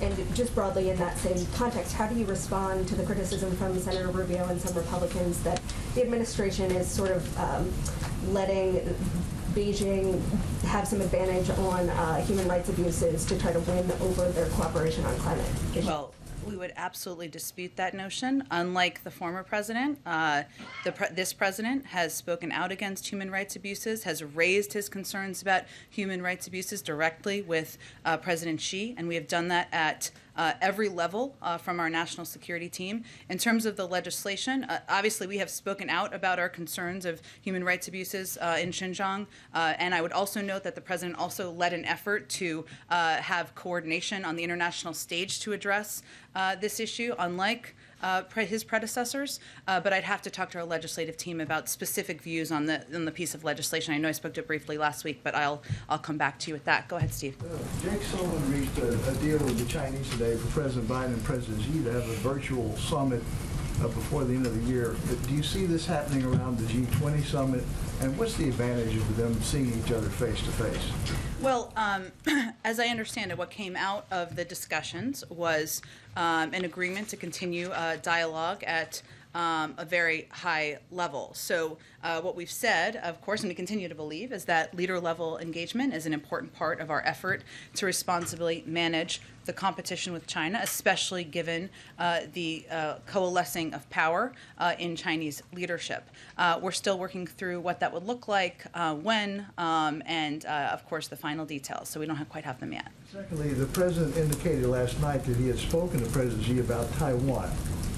And just broadly in that same context, how do you respond to the criticism from Senator Rubio and some Republicans that the administration is sort of letting Beijing have some advantage on human rights abuses to try to win over their cooperation on climate issues? Well, we would absolutely dispute that notion. Unlike the former president, this president has spoken out against human rights abuses, has raised his concerns about human rights abuses directly with President Xi, and we have done that at every level from our national security team. In terms of the legislation, obviously we have spoken out about our concerns of human rights abuses in Xinjiang, and I would also note that the president also led an effort to have coordination on the international stage to address this issue, unlike his predecessors, but I'd have to talk to our legislative team about specific views on the piece of legislation. I know I spoke to it briefly last week, but I'll come back to you with that. Go ahead, Steve. Jake Sullivan reached a deal with the Chinese today for President Biden and President Xi to have a virtual summit before the end of the year. Do you see this happening around the G20 summit? And what's the advantage of them seeing each other face to face? Well, as I understand it, what came out of the discussions was an agreement to continue dialogue at a very high level. So what we've said, of course, and we continue to believe, is that leader-level engagement is an important part of our effort to responsibly manage the competition with China, especially given the coalescing of power in Chinese leadership. We're still working through what that would look like, when, and of course the final details, so we don't quite have them yet. Secondly, the president indicated last night that he had spoken to President Xi about Taiwan.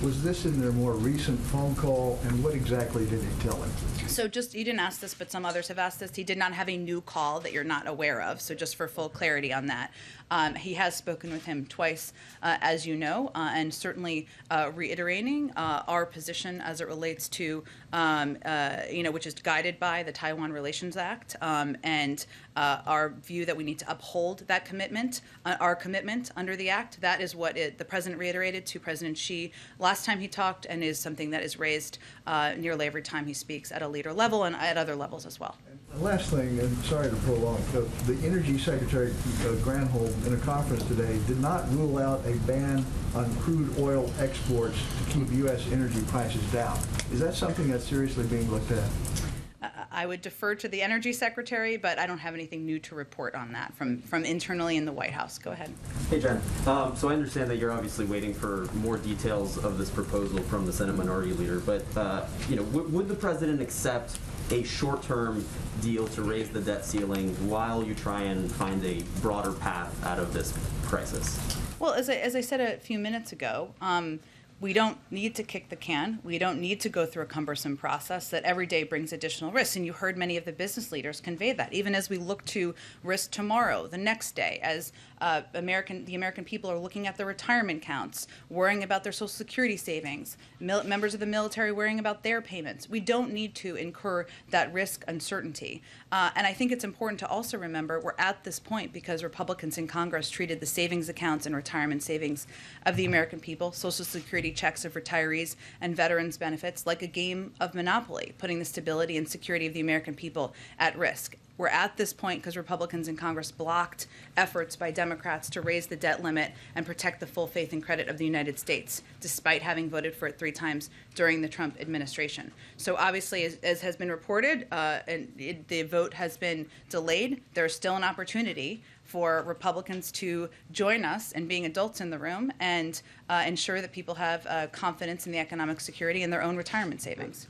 Was this in their more recent phone call, and what exactly did he tell him? So you didn't ask this, but some others have asked this. He did not have a new call that you're not aware of, so just for full clarity on that. He has spoken with him twice, as you know, and certainly reiterating our position as it relates to, which is guided by the Taiwan Relations Act, and our view that we need to uphold that commitment, our commitment under the act. That is what the president reiterated to President Xi last time he talked, and is something that is raised nearly every time he speaks at a leader level and at other levels as well. And last thing, and sorry to prolong, the Energy Secretary Granholm in a conference today did not rule out a ban on crude oil exports to keep U.S. energy prices down. Is that something that's seriously being looked at? I would defer to the Energy Secretary, but I don't have anything new to report on that from internally in the White House. Go ahead. Hey, Jen. So I understand that you're obviously waiting for more details of this proposal from the Senate Minority Leader, but would the president accept a short-term deal to raise the debt ceiling while you try and find a broader path out of this crisis? Well, as I said a few minutes ago, we don't need to kick the can. We don't need to go through a cumbersome process that every day brings additional risks. And you heard many of the business leaders convey that, even as we look to risk tomorrow, the next day, as the American people are looking at their retirement counts, worrying about their Social Security savings, members of the military worrying about their payments. We don't need to incur that risk uncertainty. And I think it's important to also remember we're at this point because Republicans in Congress treated the savings accounts and retirement savings of the American people, Social Security checks of retirees and veterans benefits, like a game of Monopoly, putting the stability and security of the American people at risk. We're at this point because Republicans in Congress blocked efforts by Democrats to raise the debt limit and protect the full faith and credit of the United States, despite having voted for it 3 times during the Trump administration. So obviously, as has been reported, the vote has been delayed. There's still an opportunity for Republicans to join us in being adults in the room and ensure that people have confidence in the economic security and their own retirement savings.